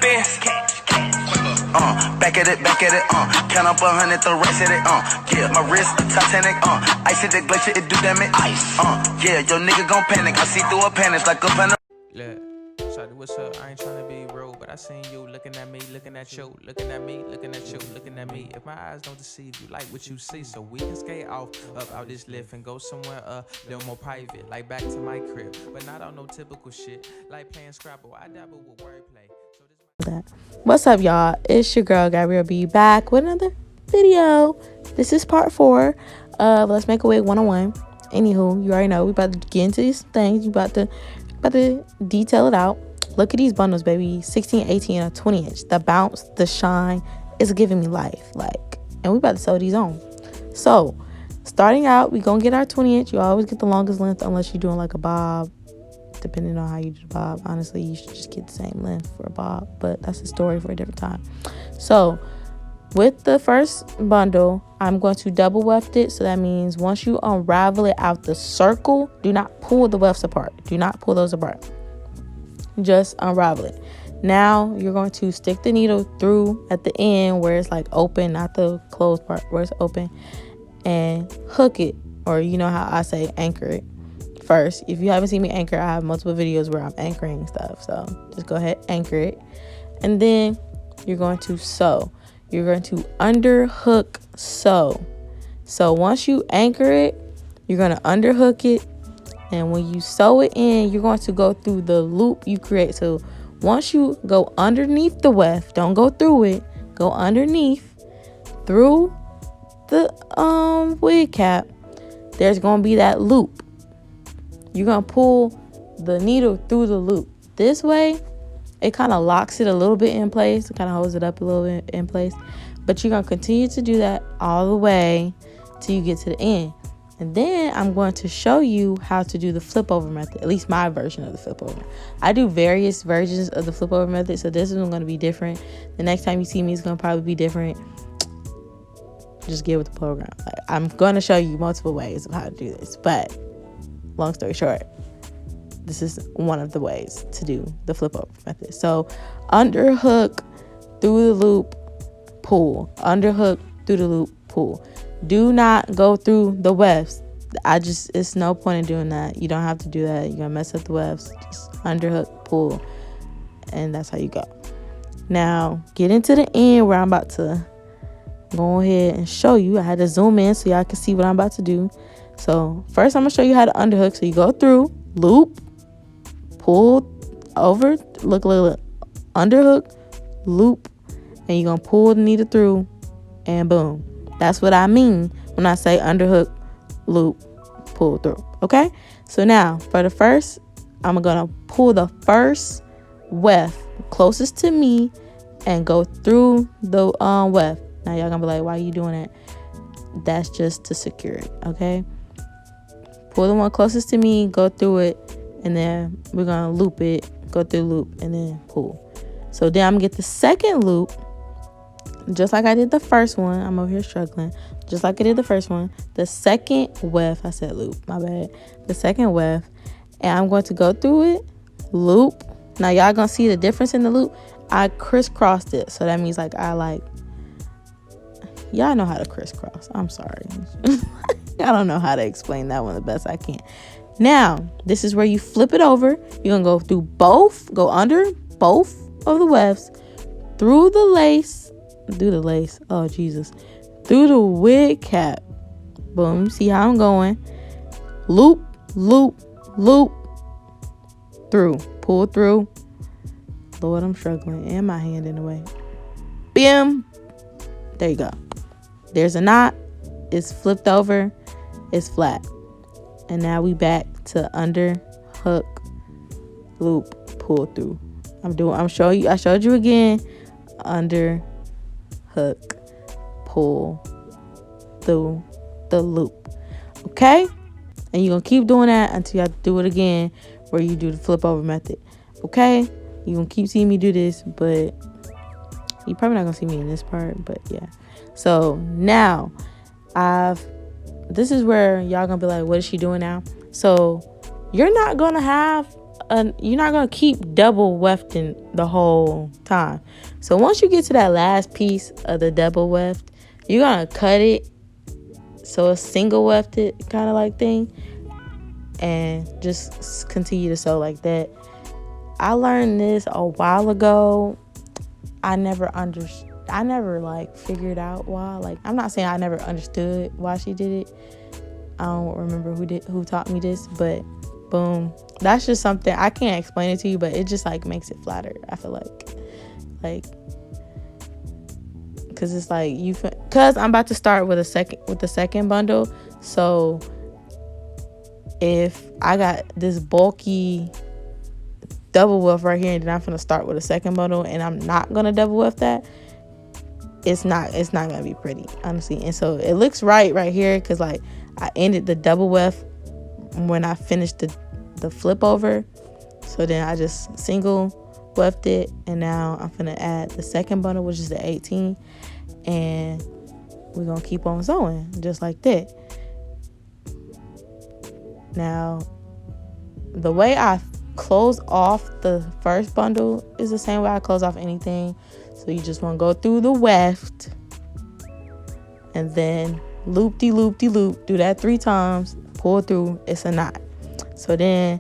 best. Back at it, count up 100, the rest of it, yeah, my wrist, Titanic, ice at the glacier, it do damage, ice, yeah, your nigga gon' panic, I see through a panic like a panic. Yeah, Shawty, what's up? I ain't tryna be rude, but I seen you looking at me, looking at you, looking at me, looking at you, looking at me. If my eyes don't deceive you, like what you see, so we can skate off up out this lift and go somewhere a little more private, like back to my crib, but not on no typical shit, like playing Scrabble. I dabble with wordplay. What's up, y'all? It's your girl Gabrielle B back with another video. This is part 4 of Let's Make a Wig 101. Anywho, you already know we about to get into these things. You about to detail it out. Look at these bundles, baby. 16, 18, and a 20 inch. The bounce, the shine is giving me life. And we about to sew these on. So starting out, we gonna get our 20 inch. You always get the longest length unless you're doing like a bob. Depending on how you do the bob, honestly, you should just get the same length for a bob, but that's a story for a different time. So with the first bundle, I'm going to double weft it. So that means once you unravel it out the circle, do not pull the wefts apart. Do not pull those apart. Just unravel it. Now you're going to stick the needle through at the end where it's like open, not the closed part where it's open, and hook it, or you know how I say anchor it. First, if you haven't seen me anchor, I have multiple videos where I'm anchoring stuff, so just go ahead, anchor it, and then you're going to sew. You're going to underhook sew. So once you anchor it, you're going to underhook it, and when you sew it in, you're going to go through the loop you create. So once you go underneath the weft, don't go through it, go underneath through the wig cap, there's going to be that loop. You're going to pull the needle through the loop. This way, it kind of locks it a little bit in place. It kind of holds it up a little bit in place. But you're going to continue to do that all the way till you get to the end. And then I'm going to show you how to do the flip over method, at least my version of the flip over. I do various versions of the flip over method, so this is going to be different. The next time you see me, it's going to probably be different. Just get with the program. I'm going to show you multiple ways of how to do this, but long story short, this is one of the ways to do the flip over method. So underhook through the loop, pull. Underhook through the loop, pull. Do not go through the wefts. It's no point in doing that. You don't have to do that. You're gonna mess up the wefts. Just underhook, pull, and that's how you go. Now get into the end where I'm about to go ahead and show you. I had to zoom in so y'all can see what I'm about to do. So first I'm going to show you how to underhook. So you go through, loop, pull over, look, underhook, loop, and you're going to pull the needle through, and boom. That's what I mean when I say underhook, loop, pull through. Okay? So now for the first, I'm going to pull the first weft closest to me and go through the weft. Now y'all going to be like, why are you doing that? That's just to secure it. Okay? Pull the one closest to me, go through it, and then we're going to loop it, go through the loop, and then pull. So then I'm going to get the second loop, just like I did the first one. I'm over here struggling. Just like I did the first one. The second weft, I said loop, my bad. The second weft, and I'm going to go through it, loop. Now y'all going to see the difference in the loop. I crisscrossed it, so that means y'all know how to crisscross. I'm sorry. I don't know how to explain that one the best I can. Now, this is where you flip it over. You're going to go under both of the wefts, through the lace, oh Jesus, through the wig cap. Boom, see how I'm going. Loop, loop, loop, through, pull through. Lord, I'm struggling, and my hand in the way. Bam, there you go. There's a knot, it's flipped over, it's flat. And now we back to under, hook, loop, pull through. I showed you again. Under, hook, pull through the loop. Okay? And you're going to keep doing that until you have to do it again where you do the flip over method. Okay? You're going to keep seeing me do this, but you're probably not going to see me in this part, but yeah. So now this is where y'all gonna be like, what is she doing now? So you're not gonna have you're not gonna keep double wefting the whole time. So once you get to that last piece of the double weft, you're gonna cut it so it's single wefted kind of like thing, and just continue to sew like that. I learned this a while ago. I never like figured out why. Like, I'm not saying I never understood why she did it. I don't remember who taught me this, but boom, that's just something I can't explain it to you, but it just like makes it flatter. I feel like because it's like because I'm about to start with the second bundle. So if I got this bulky double weft right here, and then I'm gonna start with a second bundle, and I'm not gonna double weft that, it's not gonna be pretty, honestly. And so it looks right here because like I ended the double weft when I finished the flip over. So then I just single weft it, and now I'm gonna add the second bundle, which is the 18, and we're gonna keep on sewing just like that. Now the way I close off the first bundle is the same way I close off anything. So you just want to go through the weft and then loop-de-loop-de-loop, do that 3 times, pull through, it's a knot. So then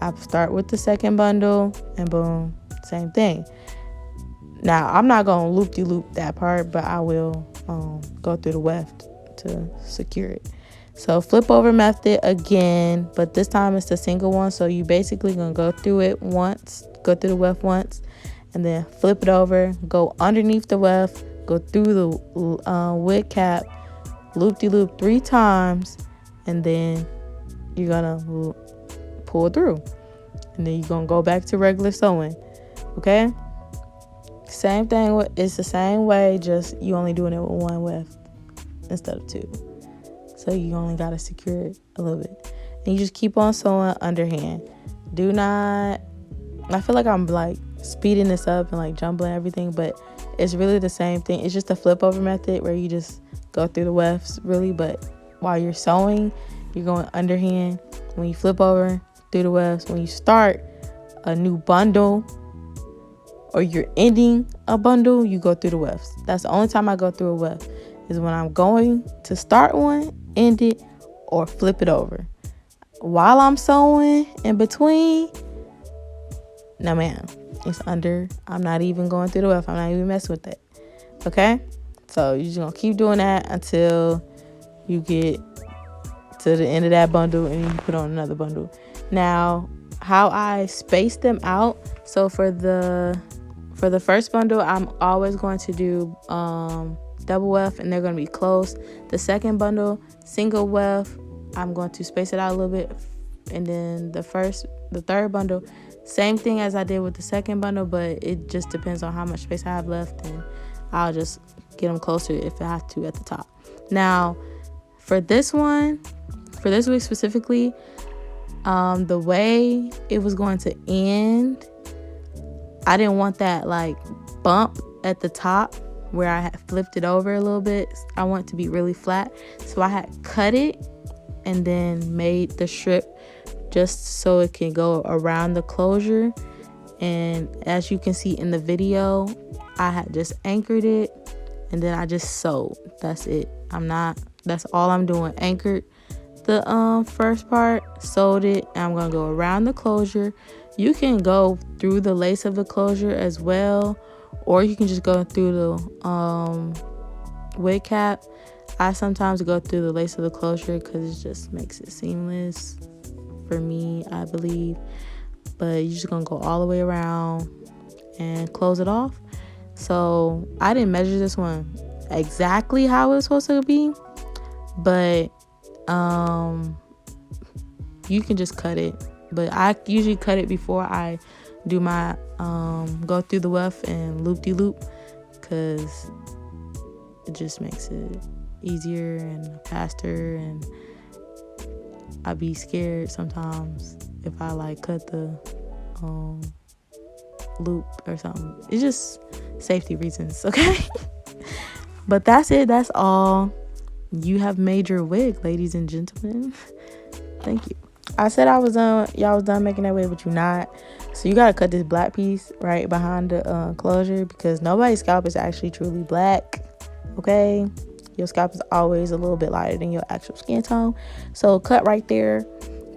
I start with the second bundle, and boom, same thing. Now I'm not gonna loop-de-loop that part, but I will go through the weft to secure it. So flip over method again, but this time it's the single one. So you basically gonna go through it once, go through the weft once, and then flip it over, go underneath the weft, go through the wig cap, loop-de-loop 3 times, and then you're gonna pull through, and then you're gonna go back to regular sewing. Okay, same thing. It's the same way, just you only doing it with 1 weft instead of 2. So you only gotta secure it a little bit, and you just keep on sewing underhand. Do not, I feel like I'm like speeding this up and like jumbling everything, but it's really the same thing. It's just a flip over method where you just go through the wefts really, but while you're sewing, you're going underhand. When you flip over, through the wefts. When you start a new bundle or you're ending a bundle, you go through the wefts. That's the only time I go through a weft, is when I'm going to start one, end it, or flip it over. While I'm sewing in between, no ma'am, it's under. I'm not even going through the weft. I'm not even messing with that. Okay, so you're just gonna keep doing that until you get to the end of that bundle, and you put on another bundle. Now, how I space them out, so for the first bundle, I'm always going to do double weft, and they're going to be close. The second bundle, single weft, I'm going to space it out a little bit. And then the third bundle, same thing as I did with the second bundle, but it just depends on how much space I have left, and I'll just get them closer if I have to at the top. Now, for this week specifically, the way it was going to end, I didn't want that like bump at the top where I had flipped it over a little bit. I want it to be really flat, so I had cut it and then made the strip just so it can go around the closure. And as you can see in the video, I had just anchored it, and then I just sewed. That's it. That's all I'm doing. Anchored the first part, sewed it, and I'm gonna go around the closure. You can go through the lace of the closure as well, or you can just go through the wig cap. I sometimes go through the lace of the closure because it just makes it seamless for me, I believe. But you're just gonna go all the way around and close it off. So I didn't measure this one exactly how it was supposed to be, but you can just cut it. But I usually cut it before I do my go through the weft and loop-de-loop, because it just makes it easier and faster. And I'd be scared sometimes if I like cut the loop or something. It's just safety reasons, okay? But that's it. That's all. You have made your wig, ladies and gentlemen. Thank you. I said I was y'all was done making that wig, but you're not. So you gotta cut this black piece right behind the closure, because nobody's scalp is actually truly black. Okay, your scalp is always a little bit lighter than your actual skin tone. So cut right there,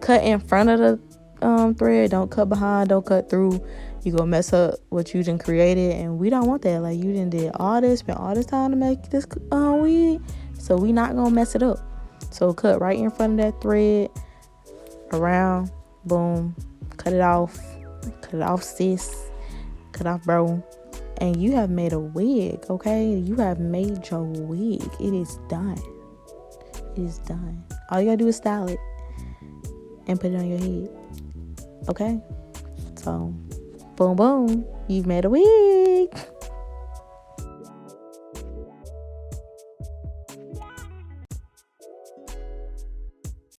cut in front of the thread. Don't cut behind, don't cut through. You gonna mess up what you done created, and we don't want that. Like, you done did all this, spent all this time to make this wig, so we not gonna mess it up. So cut right in front of that thread, around, boom, cut it off, sis, cut off, bro, and you have made a wig. Okay, you have made your wig. It is done. It is done. All you gotta do is style it and put it on your head. Okay, so boom, boom, you've made a wig.